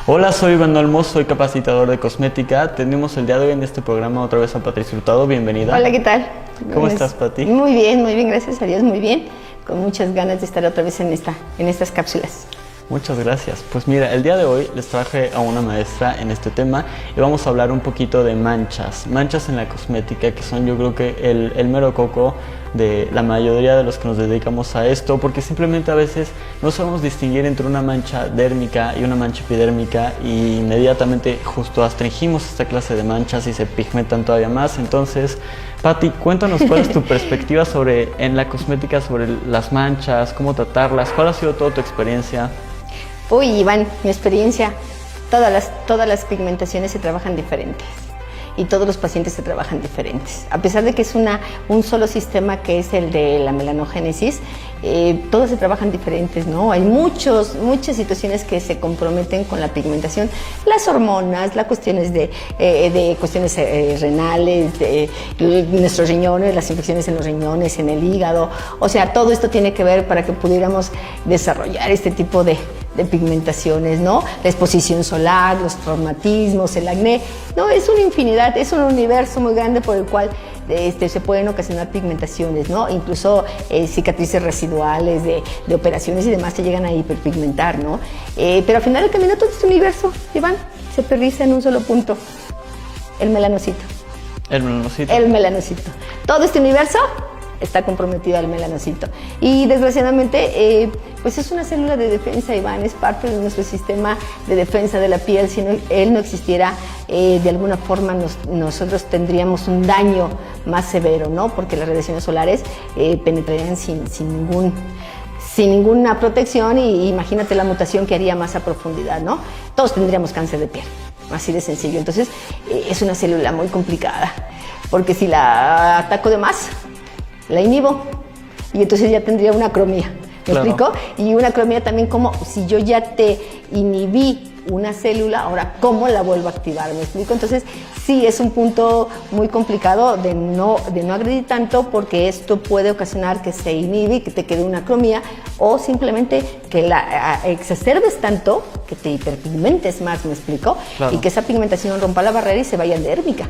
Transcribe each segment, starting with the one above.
Hola, soy Iván Olmos, soy capacitador de cosmética. Tenemos el día de hoy en este programa otra vez a Patricia Hurtado. Bienvenida. Hola, ¿qué tal? ¿Cómo estás, Pati? Muy bien, gracias a Dios, muy bien. Con muchas ganas de estar otra vez en estas cápsulas. Muchas gracias. Pues mira, el día de hoy les traje a una maestra en este tema y vamos a hablar un poquito de manchas en la cosmética, que son yo creo que el mero coco de la mayoría de los que nos dedicamos a esto, porque simplemente a veces no sabemos distinguir entre una mancha dérmica y una mancha epidérmica y inmediatamente justo astringimos esta clase de manchas y se pigmentan todavía más. Entonces, Pati, cuéntanos cuál es tu perspectiva en la cosmética sobre las manchas, cómo tratarlas, cuál ha sido toda tu experiencia. Uy, Iván, mi experiencia, todas las pigmentaciones se trabajan diferentes y todos los pacientes se trabajan diferentes. A pesar de que es un solo sistema que es el de la melanogénesis, todos se trabajan diferentes, ¿no? Hay muchas situaciones que se comprometen con la pigmentación, las hormonas, las cuestiones de cuestiones renales, de nuestros riñones, las infecciones en los riñones, en el hígado. O sea, todo esto tiene que ver para que pudiéramos desarrollar este tipo de pigmentaciones, ¿no? La exposición solar, los traumatismos, el acné, no, es una infinidad, es un universo muy grande por el cual se pueden ocasionar pigmentaciones, ¿no? Incluso cicatrices residuales de operaciones y demás se llegan a hiperpigmentar, ¿no? Pero al final del camino todo este universo, Iván, se aterriza en un solo punto, el melanocito. El melanocito. El melanocito. Todo este universo está comprometido al melanocito. Y desgraciadamente, pues es una célula de defensa, Iván, es parte de nuestro sistema de defensa de la piel. Si él no existiera, de alguna forma nosotros tendríamos un daño más severo, ¿no? Porque las radiaciones solares penetrarían sin ninguna protección y imagínate la mutación que haría más a profundidad, ¿no? Todos tendríamos cáncer de piel, así de sencillo. Entonces, es una célula muy complicada, porque si la ataco de más, la inhibo y entonces ya tendría una acromía. ¿Me explico? Y una acromía también, como si yo ya te inhibí una célula, ahora ¿cómo la vuelvo a activar? ¿Me explico? Entonces sí, es un punto muy complicado de no agredir tanto, porque esto puede ocasionar que se inhibe y que te quede una acromía, o simplemente que la exacerbes tanto que te hiperpigmentes más, ¿me explico? Claro. Y que esa pigmentación rompa la barrera y se vaya dérmica.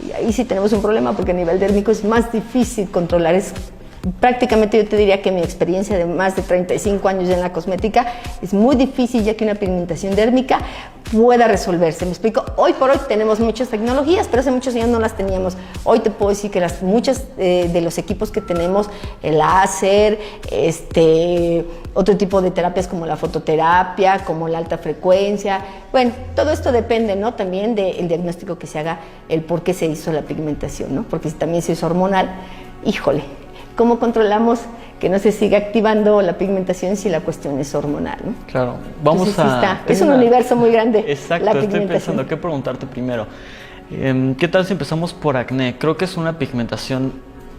Y ahí sí tenemos un problema, porque a nivel dérmico es más difícil controlar. Prácticamente yo te diría que mi experiencia de más de 35 años en la cosmética es muy difícil ya que una pigmentación dérmica pueda resolverse. ¿Me explico? Hoy por hoy tenemos muchas tecnologías, pero hace muchos años no las teníamos. Hoy te puedo decir que muchos de los equipos que tenemos, el láser, otro tipo de terapias como la fototerapia, como la alta frecuencia. Bueno, todo esto depende, ¿no? También del diagnóstico que se haga, el por qué se hizo la pigmentación, ¿no? Porque si también se hizo hormonal, híjole, ¿cómo controlamos que no se siga activando la pigmentación si la cuestión es hormonal, ¿no? Claro, es un universo muy grande. Exacto, estoy pensando qué preguntarte primero. ¿Qué tal si empezamos por acné? Creo que es una pigmentación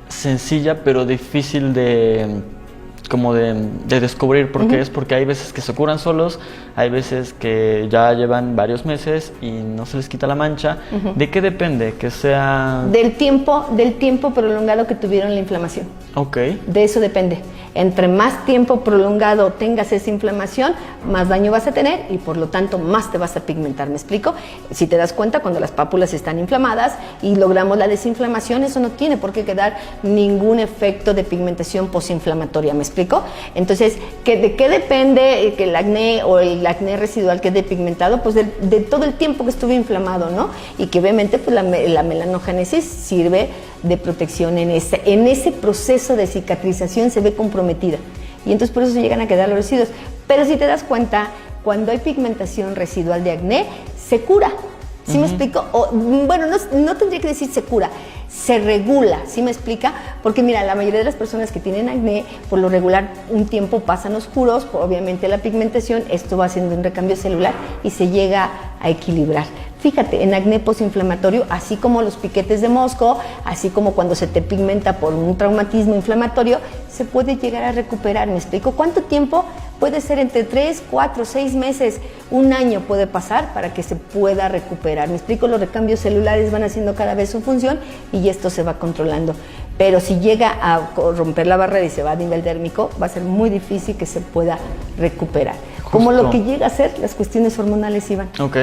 sencilla pero difícil de descubrir. ¿Por qué? Es porque hay veces que se curan solos, hay veces que ya llevan varios meses y no se les quita la mancha. ¿De qué depende? Que sea... Del tiempo prolongado que tuvieron la inflamación. Ok. De eso depende. Entre más tiempo prolongado tengas esa inflamación, más daño vas a tener y por lo tanto más te vas a pigmentar. ¿Me explico? Si te das cuenta, cuando las pápulas están inflamadas y logramos la desinflamación, eso no tiene por qué quedar ningún efecto de pigmentación posinflamatoria. ¿Me explico? Entonces, ¿de qué depende que el acné o el acné residual que es depigmentado? Pues de todo el tiempo que estuve inflamado, ¿no? Y que obviamente pues la melanogénesis sirve de protección en ese proceso de cicatrización, se ve comprometida y entonces por eso se llegan a quedar los residuos. Pero si te das cuenta, cuando hay pigmentación residual de acné, se cura. ¿Sí me explico? Bueno, no tendría que decir se cura, se regula. ¿Sí me explica? Porque mira, la mayoría de las personas que tienen acné, por lo regular, un tiempo pasan oscuros, obviamente la pigmentación, esto va haciendo un recambio celular y se llega a equilibrar. Fíjate, en acné posinflamatorio, así como los piquetes de mosco, así como cuando se te pigmenta por un traumatismo inflamatorio, se puede llegar a recuperar. ¿Me explico? ¿Cuánto tiempo? Puede ser entre 3, 4, 6 meses, un año puede pasar para que se pueda recuperar. ¿Me explico? Los recambios celulares van haciendo cada vez su función y esto se va controlando. Pero si llega a romper la barrera y se va a nivel dérmico, va a ser muy difícil que se pueda recuperar. como lo que llega a ser las cuestiones hormonales, Iván. Ok.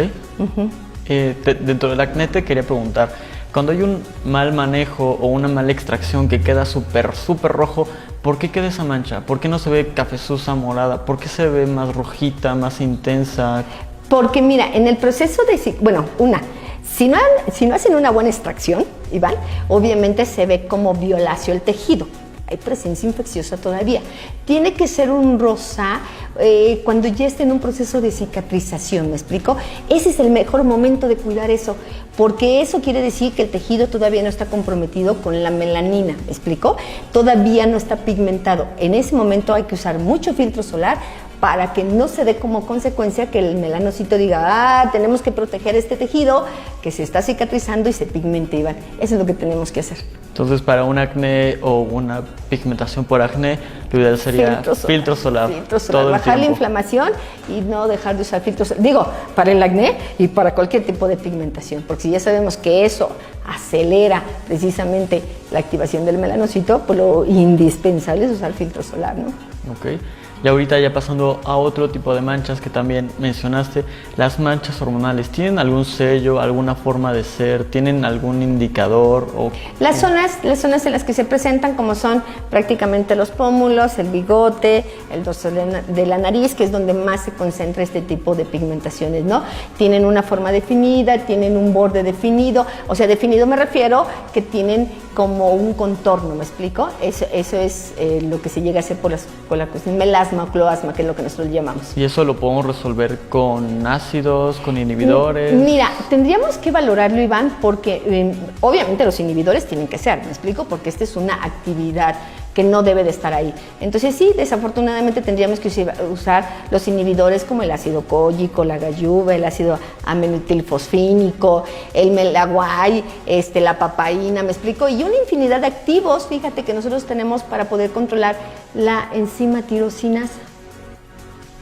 Dentro del acné te quería preguntar, cuando hay un mal manejo o una mala extracción que queda súper rojo, ¿por qué queda esa mancha? ¿Por qué no se ve cafezuza, morada? ¿Por qué se ve más rojita, más intensa? Porque mira, en el proceso de... si no hacen una buena extracción, Iván, obviamente se ve como violáceo el tejido. Hay presencia infecciosa todavía. Tiene que ser un rosa cuando ya esté en un proceso de cicatrización, ¿me explico? Ese es el mejor momento de cuidar eso, porque eso quiere decir que el tejido todavía no está comprometido con la melanina, ¿me explico? Todavía no está pigmentado. En ese momento hay que usar mucho filtro solar para que no se dé como consecuencia que el melanocito diga, tenemos que proteger este tejido que se está cicatrizando y se pigmente, Iván. Eso es lo que tenemos que hacer. Entonces, para un acné o una pigmentación por acné, lo ideal sería filtro solar. Bajar la inflamación y no dejar de usar filtro solar. Digo, para el acné y para cualquier tipo de pigmentación, porque si ya sabemos que eso acelera precisamente la activación del melanocito, pues lo indispensable es usar filtro solar, ¿no? Ok. Y ahorita ya pasando a otro tipo de manchas que también mencionaste, las manchas hormonales, ¿tienen algún sello, alguna forma de ser? ¿Tienen algún indicador? Las zonas en las que se presentan, como son prácticamente los pómulos, el bigote, el dorso de la nariz, que es donde más se concentra este tipo de pigmentaciones, ¿no? Tienen una forma definida, tienen un borde definido, o sea, definido me refiero que tienen como un contorno, ¿me explico? Eso es lo que se llega a hacer por la cuestión melasma o cloasma, que es lo que nosotros llamamos. ¿Y eso lo podemos resolver con ácidos, con inhibidores? Mira, tendríamos que valorarlo, Iván, porque obviamente los inhibidores tienen que ser, ¿me explico? Porque esta es una actividad que no debe de estar ahí. Entonces sí, desafortunadamente tendríamos que usar los inhibidores como el ácido cólico, la galluva, el ácido aminotilfosfínico, el melaguay, la papaína, ¿me explico? Y una infinidad de activos, fíjate, que nosotros tenemos para poder controlar la enzima tirosinasa,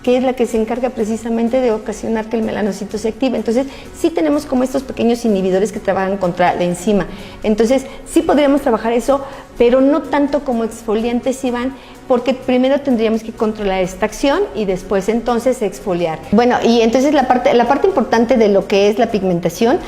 que es la que se encarga precisamente de ocasionar que el melanocito se active. Entonces, sí tenemos como estos pequeños inhibidores que trabajan contra la enzima. Entonces, sí podríamos trabajar eso, pero no tanto como exfoliantes, Iván, porque primero tendríamos que controlar esta acción y después entonces exfoliar. Bueno, y entonces la parte importante de lo que es la pigmentación,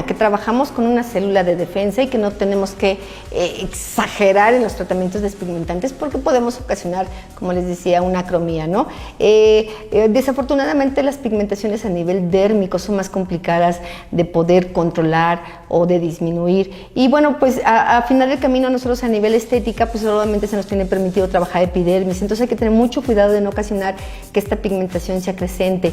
que trabajamos con una célula de defensa y que no tenemos que exagerar en los tratamientos despigmentantes porque podemos ocasionar, como les decía, una acromía, ¿no? Desafortunadamente las pigmentaciones a nivel dérmico son más complicadas de poder controlar o de disminuir. Y bueno, pues a final del camino nosotros a nivel estética, pues solamente se nos tiene permitido trabajar epidermis, entonces hay que tener mucho cuidado de no ocasionar que esta pigmentación se acrecente.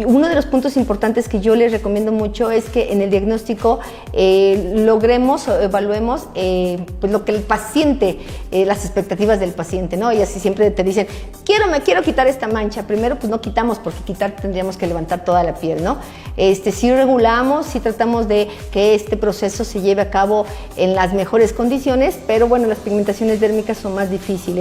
Uno de los puntos importantes que yo les recomiendo mucho es que en el diagnóstico logremos o evaluemos pues lo que el paciente, las expectativas del paciente, ¿no? Y así siempre te dicen, me quiero quitar esta mancha. Primero, pues no quitamos, porque quitar tendríamos que levantar toda la piel, ¿no? Sí regulamos, sí tratamos de que este proceso se lleve a cabo en las mejores condiciones, pero bueno, las pigmentaciones dérmicas son más difíciles.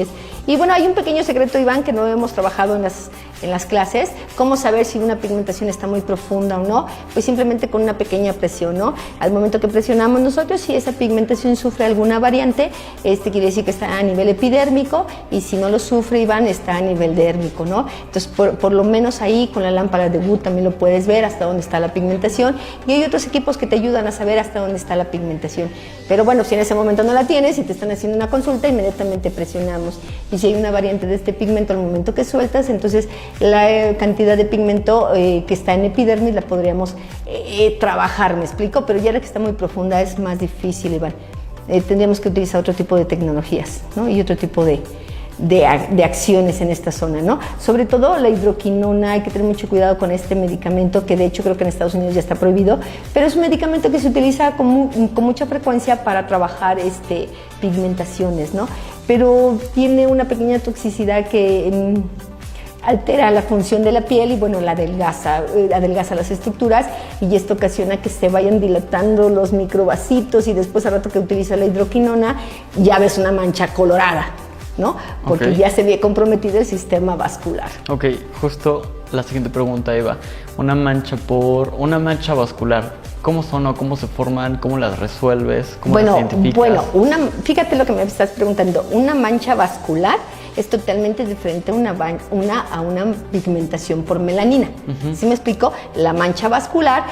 Y bueno, hay un pequeño secreto, Iván, que no hemos trabajado en las clases, cómo saber si una pigmentación está muy profunda o no, pues simplemente con una pequeña presión, ¿no? Al momento que presionamos nosotros, si esa pigmentación sufre alguna variante, quiere decir que está a nivel epidérmico, y si no lo sufre, Iván, está a nivel dérmico, ¿no? Entonces, por lo menos ahí con la lámpara de Wood también lo puedes ver hasta dónde está la pigmentación, y hay otros equipos que te ayudan a saber hasta dónde está la pigmentación. Pero bueno, si en ese momento no la tienes y te están haciendo una consulta, inmediatamente presionamos. Y si hay una variante de este pigmento al momento que sueltas, entonces la cantidad de pigmento que está en epidermis la podríamos trabajar, ¿me explico? Pero ya la que está muy profunda es más difícil, Iván. Tendríamos que utilizar otro tipo de tecnologías, ¿no? Y otro tipo de acciones en esta zona, ¿no? Sobre todo la hidroquinona, hay que tener mucho cuidado con este medicamento, que de hecho creo que en Estados Unidos ya está prohibido, pero es un medicamento que se utiliza con mucha frecuencia para trabajar pigmentaciones, ¿no? Pero tiene una pequeña toxicidad que altera la función de la piel y bueno, la adelgaza las estructuras, y esto ocasiona que se vayan dilatando los microvasitos, y después al rato que utiliza la hidroquinona ya ves una mancha colorada, ¿no? Porque ya se ve comprometido el sistema vascular. Ok, justo la siguiente pregunta, Eva. Una mancha vascular, ¿cómo son o cómo se forman? ¿Cómo las resuelves? ¿Cómo las identificas? Fíjate lo que me estás preguntando. Una mancha vascular es totalmente diferente a una pigmentación por melanina. ¿Sí me explico? La mancha vascular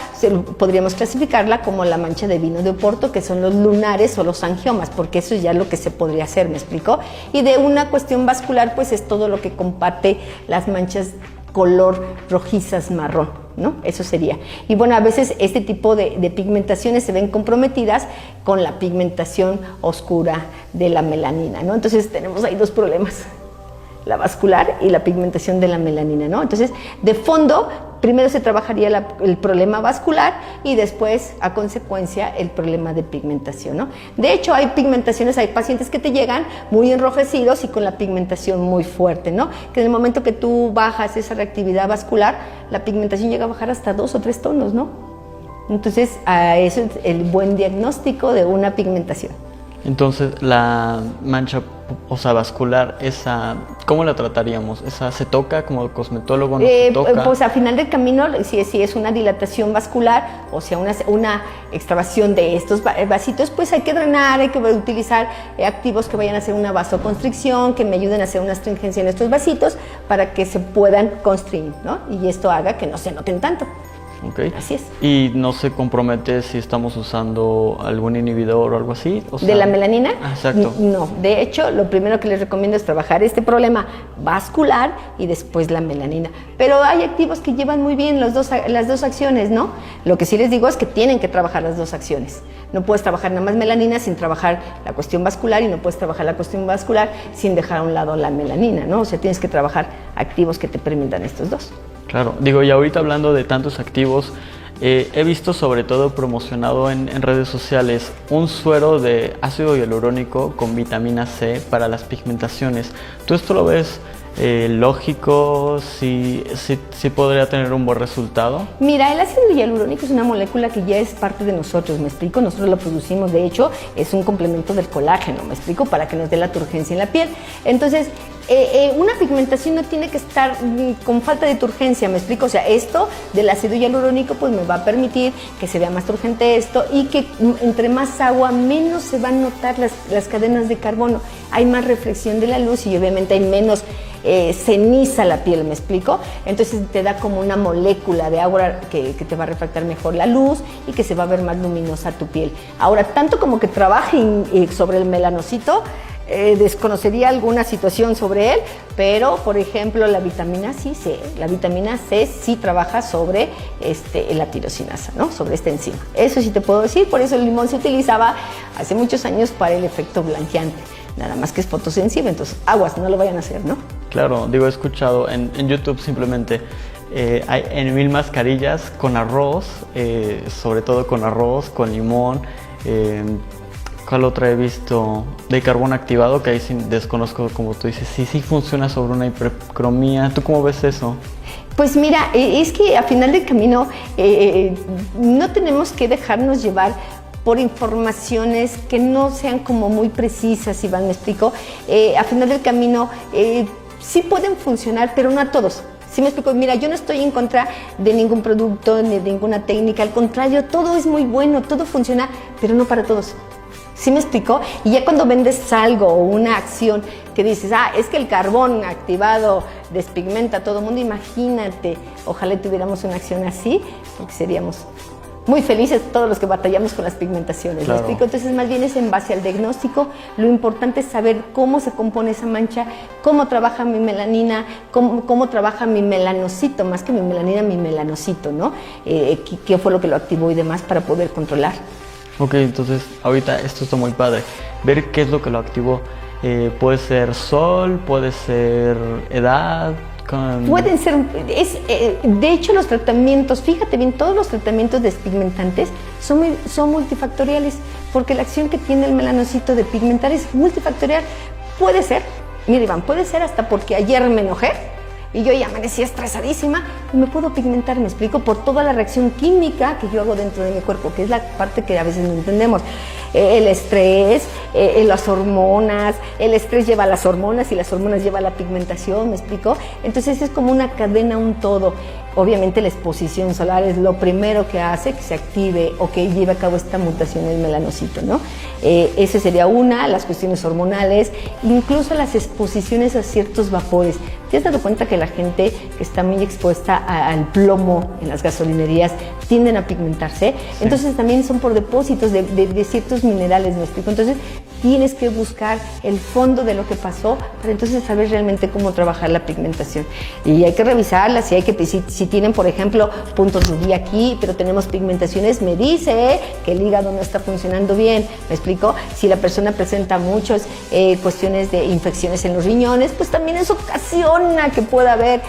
podríamos clasificarla como la mancha de vino de Oporto, que son los lunares o los angiomas, porque eso es ya lo que se podría hacer, ¿me explico? Y de una cuestión vascular, pues es todo lo que comparte las manchas color rojizas marrón, ¿no? Eso sería. Y bueno, a veces este tipo de pigmentaciones se ven comprometidas con la pigmentación oscura de la melanina, ¿no? Entonces tenemos ahí dos problemas, la vascular y la pigmentación de la melanina, ¿no? Entonces, de fondo, primero se trabajaría el problema vascular y después, a consecuencia, el problema de pigmentación, ¿no? De hecho, hay pigmentaciones, hay pacientes que te llegan muy enrojecidos y con la pigmentación muy fuerte, ¿no? Que en el momento que tú bajas esa reactividad vascular, la pigmentación llega a bajar hasta 2 o 3 tonos, ¿no? Entonces, eso es el buen diagnóstico de una pigmentación. Entonces, la mancha, o sea, vascular, esa, ¿cómo la trataríamos? ¿Esa se toca como cosmetólogo? ¿No se toca? Pues al final del camino, si es una dilatación vascular, o sea, una extravasación de estos vasitos, pues hay que drenar, hay que utilizar activos que vayan a hacer una vasoconstricción, que me ayuden a hacer una astringencia en estos vasitos para que se puedan constriñir, ¿no? Y esto haga que no se noten tanto. Okay. Así es. ¿Y no se compromete si estamos usando algún inhibidor o algo así? O sea, ¿de la melanina? Exacto. No, de hecho, lo primero que les recomiendo es trabajar este problema vascular y después la melanina. Pero hay activos que llevan muy bien las dos acciones, ¿no? Lo que sí les digo es que tienen que trabajar las dos acciones. No puedes trabajar nada más melanina sin trabajar la cuestión vascular y no puedes trabajar la cuestión vascular sin dejar a un lado la melanina, ¿no? O sea, tienes que trabajar activos que te permitan estos dos. Claro, digo, y ahorita hablando de tantos activos, he visto sobre todo promocionado en redes sociales un suero de ácido hialurónico con vitamina C para las pigmentaciones. ¿Tú esto lo ves lógico? ¿Sí podría tener un buen resultado? Mira, el ácido hialurónico es una molécula que ya es parte de nosotros, ¿me explico? Nosotros lo producimos, de hecho, es un complemento del colágeno, ¿me explico? Para que nos dé la turgencia en la piel. Entonces, una pigmentación no tiene que estar con falta de turgencia, ¿me explico? O sea, esto del ácido hialurónico pues me va a permitir que se vea más turgente esto y que entre más agua, menos se van a notar las cadenas de carbono. Hay más reflexión de la luz y obviamente hay menos ceniza la piel, ¿me explico? Entonces te da como una molécula de agua que te va a refractar mejor la luz y que se va a ver más luminosa tu piel. Ahora, tanto como que trabaje sobre el melanocito, desconocería alguna situación sobre él, pero por ejemplo la vitamina C sí trabaja sobre la tirosinasa, ¿no? Sobre esta enzima. Eso sí te puedo decir, por eso el limón se utilizaba hace muchos años para el efecto blanqueante. Nada más que es fotosensible, entonces aguas, no lo vayan a hacer, ¿no? Claro, digo, he escuchado en YouTube simplemente hay en 1000 mascarillas con arroz, sobre todo con arroz, con limón. ¿Cuál otra he visto? De carbón activado, que ahí sí desconozco, como tú dices, sí funciona sobre una hipercromía. ¿Tú cómo ves eso? Pues mira, es que a final del camino no tenemos que dejarnos llevar por informaciones que no sean como muy precisas, Iván, ¿me explico? A final del camino sí pueden funcionar, pero no a todos. ¿Sí me explico? Mira, yo no estoy en contra de ningún producto ni de ninguna técnica, al contrario, todo es muy bueno, todo funciona, pero no para todos. ¿Sí me explico? Y ya cuando vendes algo o una acción que dices, es que el carbón activado despigmenta a todo el mundo, imagínate, ojalá tuviéramos una acción así, porque seríamos muy felices todos los que batallamos con las pigmentaciones. Claro. ¿Me explico? Entonces, más bien es en base al diagnóstico. Lo importante es saber cómo se compone esa mancha, cómo trabaja mi melanina, cómo trabaja mi melanocito, más que mi melanina, mi melanocito, ¿no? ¿Qué fue lo que lo activó y demás para poder controlar? Ok, entonces ahorita esto está muy padre. Ver qué es lo que lo activó. Puede ser sol, puede ser edad. Pueden ser, de hecho los tratamientos, fíjate bien, todos los tratamientos despigmentantes son multifactoriales, porque la acción que tiene el melanocito de pigmentar es multifactorial. Puede ser, mira Iván, puede ser hasta porque ayer me enojé y yo ya amanecí estresadísima y me puedo pigmentar, me explico, por toda la reacción química que yo hago dentro de mi cuerpo, que es la parte que a veces no entendemos. El estrés, las hormonas, el estrés lleva a las hormonas y las hormonas lleva a la pigmentación, ¿me explico? Entonces es como una cadena, un todo. obviamente la exposición solar es lo primero que hace que se active o que lleve a cabo esta mutación del melanocito, ¿no? Ese sería una, las cuestiones hormonales, incluso las exposiciones a ciertos vapores. ¿Te has dado cuenta que la gente que está muy expuesta al plomo en las gasolinerías tienden a pigmentarse? Sí. Entonces también son por depósitos de ciertos minerales, ¿me explico? Entonces tienes que buscar el fondo de lo que pasó para entonces saber realmente cómo trabajar la pigmentación. Y hay que revisarla, si tienen, por ejemplo, puntos rubí aquí, pero tenemos pigmentaciones, me dice que el hígado no está funcionando bien, ¿me explico? Si la persona presenta muchas cuestiones de infecciones en los riñones, pues también eso ocasiona que pueda haber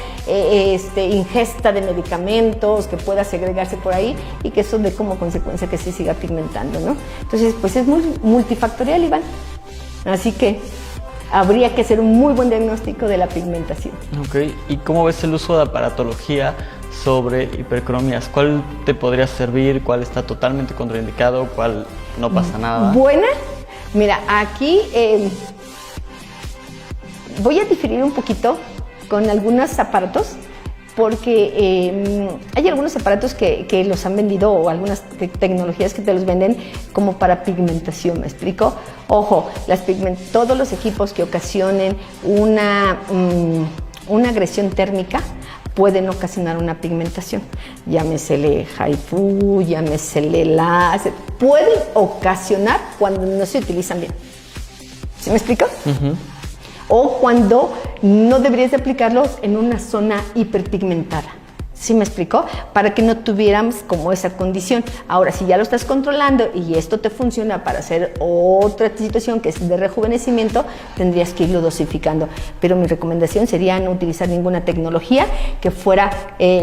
ingesta de medicamentos, que pueda segregarse por ahí y que eso dé como consecuencia que se siga pigmentando, ¿no? Entonces, pues es muy multifactorial, Iván. Así que habría que hacer un muy buen diagnóstico de la pigmentación. Ok, ¿y cómo ves el uso de aparatología sobre hipercromías? ¿Cuál te podría servir? ¿Cuál está totalmente contraindicado? ¿Cuál no pasa nada? Buena. Mira, aquí voy a diferir un poquito con algunos aparatos, porque hay algunos aparatos que los han vendido o algunas tecnologías que te los venden como para pigmentación, ¿me explico? Ojo, todos los equipos que ocasionen una agresión térmica pueden ocasionar una pigmentación. Llámesele HIFU, llámesele láser, pueden ocasionar cuando no se utilizan bien. ¿Sí me explico? Uh-huh. O cuando no deberías de aplicarlos en una zona hiperpigmentada. ¿Sí me explicó? Para que no tuviéramos como esa condición. Ahora, si ya lo estás controlando y esto te funciona para hacer otra situación que es de rejuvenecimiento, tendrías que irlo dosificando. Pero mi recomendación sería no utilizar ninguna tecnología que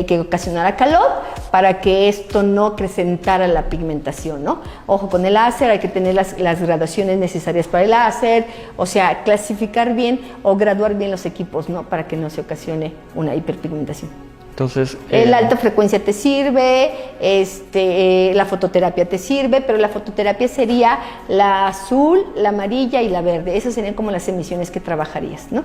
que ocasionara calor para que esto no acrecentara la pigmentación, ¿no? Ojo con el láser, hay que tener las graduaciones necesarias para el láser, o sea, clasificar bien o graduar bien los equipos, ¿no? Para que no se ocasione una hiperpigmentación. Entonces, la alta frecuencia te sirve, la fototerapia te sirve, pero la fototerapia sería la azul, la amarilla y la verde. Esas serían como las emisiones que trabajarías, ¿no?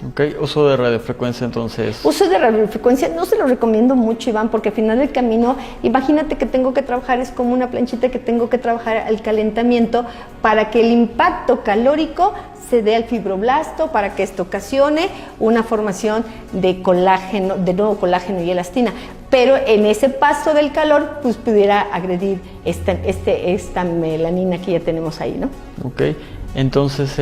Ok, uso de radiofrecuencia entonces. Uso de radiofrecuencia no se lo recomiendo mucho, Iván, porque al final del camino, imagínate que tengo que trabajar, es como una planchita que tengo que trabajar al calentamiento para que el impacto calórico se dé al fibroblasto, para que esto ocasione una formación de colágeno, de nuevo colágeno y elastina. Pero en ese paso del calor, pues pudiera agredir esta melanina que ya tenemos ahí, ¿no? Ok. Entonces,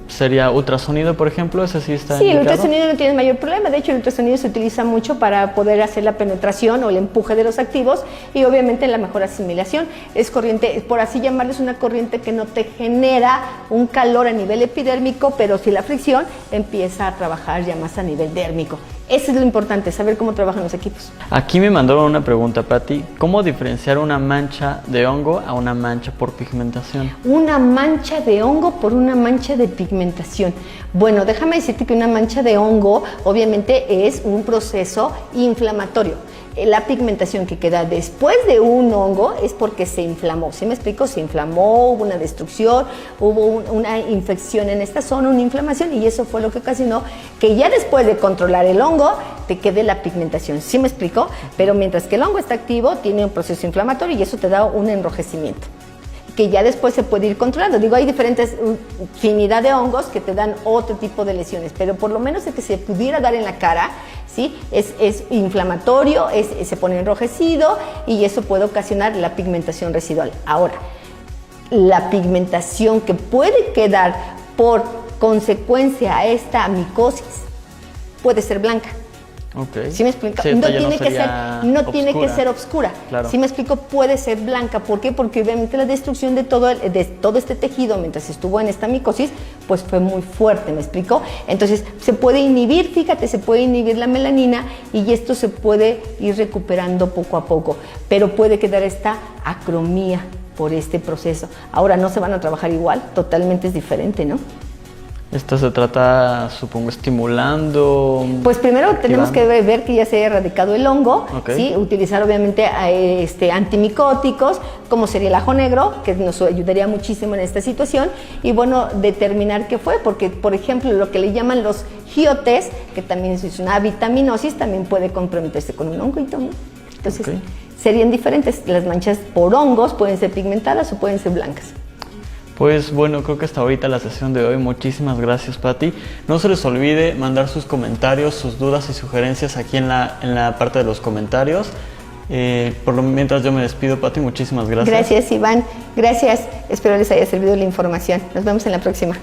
¿sería ultrasonido, por ejemplo? ¿Ese sí está indicado? El ultrasonido no tiene mayor problema. De hecho, el ultrasonido se utiliza mucho para poder hacer la penetración o el empuje de los activos y obviamente la mejor asimilación. Es corriente, por así llamarles, una corriente que no te genera un calor a nivel epidérmico, pero sí la fricción empieza a trabajar ya más a nivel dérmico. Eso es lo importante, saber cómo trabajan los equipos. Aquí me mandaron una pregunta, Pati. ¿Cómo diferenciar una mancha de hongo a una mancha por pigmentación? Una mancha de hongo por una mancha de pigmentación. Bueno, déjame decirte que una mancha de hongo obviamente es un proceso inflamatorio. La pigmentación que queda después de un hongo es porque se inflamó. ¿Sí me explico? Se inflamó, hubo una destrucción, hubo una infección en esta zona, una inflamación, y eso fue lo que ocasionó que ya después de controlar el hongo te quede la pigmentación. ¿Sí me explico? Pero mientras que el hongo está activo, tiene un proceso inflamatorio y eso te da un enrojecimiento que ya después se puede ir controlando. Digo, hay diferentes infinidad de hongos que te dan otro tipo de lesiones, pero por lo menos el que se pudiera dar en la cara, ¿sí? Es inflamatorio, se pone enrojecido y eso puede ocasionar la pigmentación residual. Ahora, la pigmentación que puede quedar por consecuencia a esta micosis puede ser blanca. Okay. ¿Sí me explico? Sí, no tiene que ser oscura. Claro. ¿Sí me explico? Puede ser blanca. ¿Por qué? Porque obviamente la destrucción de todo este tejido mientras estuvo en esta micosis, pues fue muy fuerte, ¿me explico? Entonces se puede inhibir, fíjate, se puede inhibir la melanina y esto se puede ir recuperando poco a poco, pero puede quedar esta acromía por este proceso. Ahora no se van a trabajar igual, totalmente es diferente, ¿no? Esto se trata, supongo, estimulando. Pues primero tenemos que ver que ya se haya erradicado el hongo, Okay. ¿sí? Utilizar obviamente antimicóticos, como sería el ajo negro, que nos ayudaría muchísimo en esta situación, y bueno, determinar qué fue, porque por ejemplo lo que le llaman los GIOTes, que también es una vitaminosis, también puede comprometerse con un honguito, ¿no? Entonces Okay. serían diferentes, las manchas por hongos pueden ser pigmentadas o pueden ser blancas. Pues bueno, creo que hasta ahorita la sesión de hoy. Muchísimas gracias, Pati. No se les olvide mandar sus comentarios, sus dudas y sugerencias aquí en la parte de los comentarios. Por lo mientras yo me despido, Pati, muchísimas gracias. Gracias, Iván. Gracias. Espero les haya servido la información. Nos vemos en la próxima.